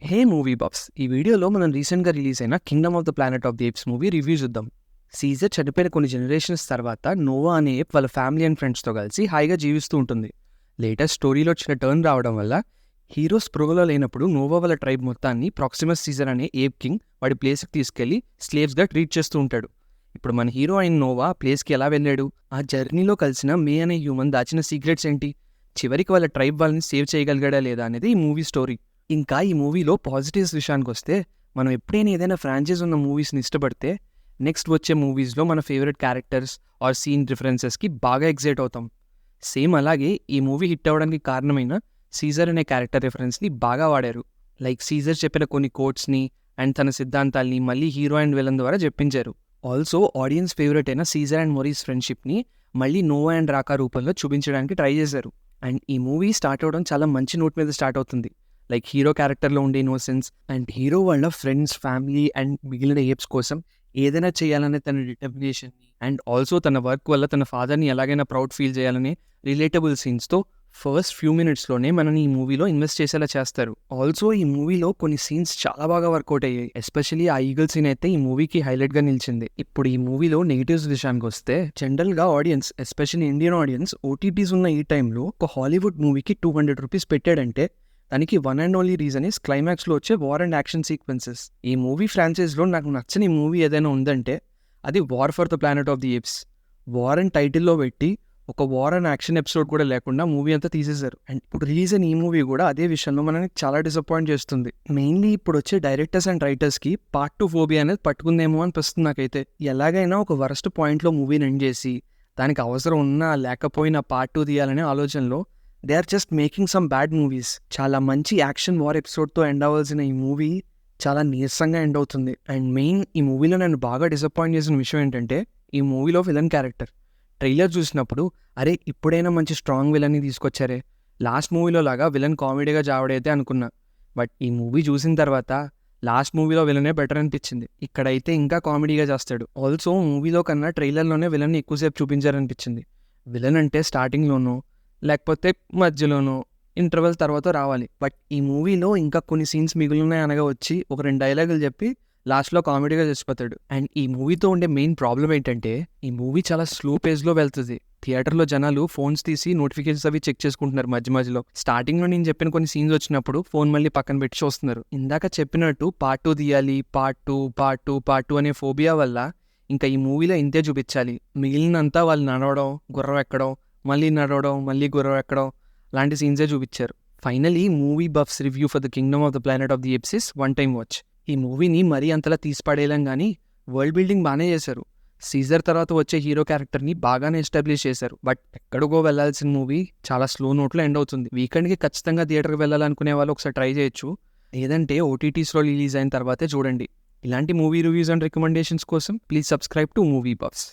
హే movie box ఈ వీడియోలో మనం రీసెంట్గా రిలీజ్ అయిన Kingdom of the planet of the apes movie review చూద్దాం. సీజర్ చనిపోయిన కొన్ని జనరేషన్స్ తర్వాత నోవా అనే ఏప్ వాళ్ళ ఫ్యామిలీ అండ్ ఫ్రెండ్స్తో కలిసి హాయిగా జీవిస్తూ ఉంటుంది. లేటెస్ట్ స్టోరీలో వచ్చిన టర్న్ రావడం వల్ల హీరో స్పృహలో లేనప్పుడు నోవా వాళ్ళ ట్రైబ్ మొత్తాన్ని ప్రాక్సిమస్ సీజర్ అనే ఏప్ కింగ్ వాడి ప్లేస్కి తీసుకెళ్లి స్లేవ్స్గా ట్రీట్ చేస్తూ ఉంటాడు. ఇప్పుడు మన హీరో అయిన నోవా ప్లేస్కి ఎలా వెళ్ళాడు, ఆ జర్నీలో కలిసిన మే అనే హ్యూమన్ దాచిన సీక్రెట్స్ ఏంటి, చివరికి వాళ్ళ ట్రైబ్ వాళ్ళని సేవ్ చేయగలిగాడా లేదా అనేది ఈ మూవీ స్టోరీ. ఇంకా ఈ మూవీలో పాజిటివ్స్ విషయానికి వస్తే, మనం ఎప్పుడైనా ఏదైనా ఫ్రాంచైజ్ ఉన్న మూవీస్ని ఇష్టపడితే నెక్స్ట్ వచ్చే మూవీస్లో మన ఫేవరెట్ క్యారెక్టర్స్ ఆర్ సీన్ రిఫరెన్సెస్కి బాగా ఎగ్జైట్ అవుతాం. సేమ్ అలాగే ఈ మూవీ హిట్ అవ్వడానికి కారణమైన సీజర్ అనే క్యారెక్టర్ రిఫరెన్స్ని బాగా వాడారు. లైక్ సీజర్ చెప్పిన కొన్ని కోట్స్ని అండ్ తన సిద్ధాంతాల్ని మళ్ళీ హీరో అండ్ విలన్ ద్వారా చెప్పించారు. ఆల్సో ఆడియన్స్ ఫేవరెట్ అయిన సీజర్ అండ్ మొరీస్ ఫ్రెండ్షిప్ని మళ్ళీ నోవా అండ్ రాకా రూపంలో చూపించడానికి ట్రై చేశారు. అండ్ ఈ మూవీ స్టార్ట్ అవ్వడం చాలా మంచి నోట్ మీద స్టార్ట్ అవుతుంది. లైక్ హీరో క్యారెక్టర్లో ఉండే ఇన్నోసెన్స్ అండ్ హీరో వాళ్ళ ఫ్రెండ్స్, ఫ్యామిలీ అండ్ మిగిలిన ఏప్స్ కోసం ఏదైనా చేయాలనే తన డిటర్మినేషన్ని అండ్ ఆల్సో తన వర్క్ వల్ల తన ఫాదర్ని ఎలాగైనా ప్రౌడ్ ఫీల్ చేయాలనే రిలేటబుల్ సీన్స్తో ఫస్ట్ ఫ్యూ మినిట్స్లోనే మనని ఈ మూవీలో ఇన్వెస్ట్ చేసేలా చేస్తారు. ఆల్సో ఈ మూవీలో కొన్ని సీన్స్ చాలా బాగా వర్కౌట్ అయ్యాయి. ఎస్పెషల్లీ ఆ ఈగల్ సీన్ అయితే ఈ మూవీకి హైలైట్గా నిలిచింది. ఇప్పుడు ఈ మూవీలో నెగిటివ్స్ విషయానికి వస్తే, జనరల్గా audience, especially Indian audience, OTTs ఉన్న ఈ టైంలో ఒక హాలీవుడ్ మూవీకి 200 రూపీస్ పెట్టాడంటే దానికి one and only reason is క్లైమాక్స్లో వచ్చే వార్ అండ్ యాక్షన్ సీక్వెన్సెస్. ఈ మూవీ ఫ్రాంచైజ్లో నాకు నచ్చని మూవీ ఏదైనా ఉందంటే అది war for the planet of the apes. War and టైటిల్లో పెట్టి ఒక వార్ అండ్ యాక్షన్ ఎపిసోడ్ కూడా లేకుండా మూవీ అంతా తీసేశారు. అండ్ ఇప్పుడు రిలీజ్ అయిన ఈ మూవీ కూడా అదే విషయంలో మనని చాలా డిసప్పాయింట్ చేస్తుంది. మెయిన్లీ ఇప్పుడు వచ్చే డైరెక్టర్స్ అండ్ రైటర్స్కి పార్ట్ 2 ఫోబియా అనేది పట్టుకుందేమో అనిపిస్తుంది నాకైతే. ఎలాగైనా ఒక వరస్ట్ పాయింట్లో మూవీని ఎండ్ చేసి దానికి అవసరం ఉన్నా లేకపోయినా పార్ట్ 2 తీయాలనే ఆలోచనలో they are just making some bad movies. చాలా మంచి యాక్షన్ వార్ ఎపిసోడ్తో ఎండ్ అవ్వాల్సిన ఈ మూవీ చాలా నీరసంగా ఎండ్ అవుతుంది. అండ్ మెయిన్ ఈ మూవీలో నన్ను బాగా డిసప్పాయింట్ చేసిన విషయం ఏంటంటే ఈ మూవీలో విలన్ క్యారెక్టర్. ట్రైలర్ చూసినప్పుడు అరే ఇప్పుడైనా మంచి స్ట్రాంగ్ విలన్ని తీసుకొచ్చారే, లాస్ట్ మూవీలో లాగా విలన్ కామెడీగా జావడైతే అనుకున్నా. బట్ ఈ మూవీ చూసిన తర్వాత లాస్ట్ మూవీలో విలనే బెటర్ అనిపించింది. ఇక్కడైతే ఇంకా కామెడీగా చేస్తాడు. ఆల్సో మూవీలో కన్నా ట్రైలర్లోనే విలన్ని ఎక్కువసేపు చూపించారనిపించింది. విలన్ అంటే స్టార్టింగ్లోనూ లేకపోతే మధ్యలోనూ ఇంటర్వెల్ తర్వాత రావాలి. బట్ ఈ మూవీలో ఇంకా కొన్ని సీన్స్ మిగులున్నాయి అనగా వచ్చి ఒక 2 డైలాగులు చెప్పి లాస్ట్లో కామెడీగా చచ్చిపోతాడు. అండ్ ఈ మూవీతో ఉండే మెయిన్ ప్రాబ్లం ఏంటంటే ఈ మూవీ చాలా స్లో పేజ్లో వెళ్తుంది. థియేటర్లో జనాలు ఫోన్స్ తీసి నోటిఫికేషన్స్ అవి చెక్ చేసుకుంటున్నారు మధ్య మధ్యలో. స్టార్టింగ్లో నేను చెప్పిన కొన్ని సీన్స్ వచ్చినప్పుడు ఫోన్ మళ్ళీ పక్కన పెట్టి చూస్తున్నారు. ఇందాక చెప్పినట్టు పార్ట్ 2 తీయాలి, పార్ట్ 2 అనే ఫోబియా వల్ల ఇంకా ఈ మూవీలో ఇంతే చూపించాలి. మిగిలినంతా వాళ్ళు నడవడం, గుర్రం ఎక్కడం, మళ్ళీ నడవడం, మళ్ళీ గుర్రం ఎక్కడం లాంటి సీన్సే చూపించారు. Finally movie buffs review for the Kingdom of the planet of the apes is one time watch. ఈ మూవీని మరీ అంతలా తీసిపడేయలేం కానీ వరల్డ్ బిల్డింగ్ బాగానే చేశారు. సీజర్ తర్వాత వచ్చే హీరో క్యారెక్టర్ని బాగానే ఎస్టాబ్లిష్ చేశారు. బట్ ఎక్కడికో వెళ్లాల్సిన మూవీ చాలా స్లో నోట్లో ఎండ్ అవుతుంది. వీకెండ్కి ఖచ్చితంగా థియేటర్కి వెళ్ళాలనుకునే వాళ్ళు ఒకసారి ట్రై చేయొచ్చు. లేదంటే ఓటీటీస్లో రిలీజ్ అయిన తర్వాతే చూడండి. ఇలాంటి మూవీ రివ్యూస్ అండ్ రికమెండేషన్స్ కోసం please subscribe to movie buffs.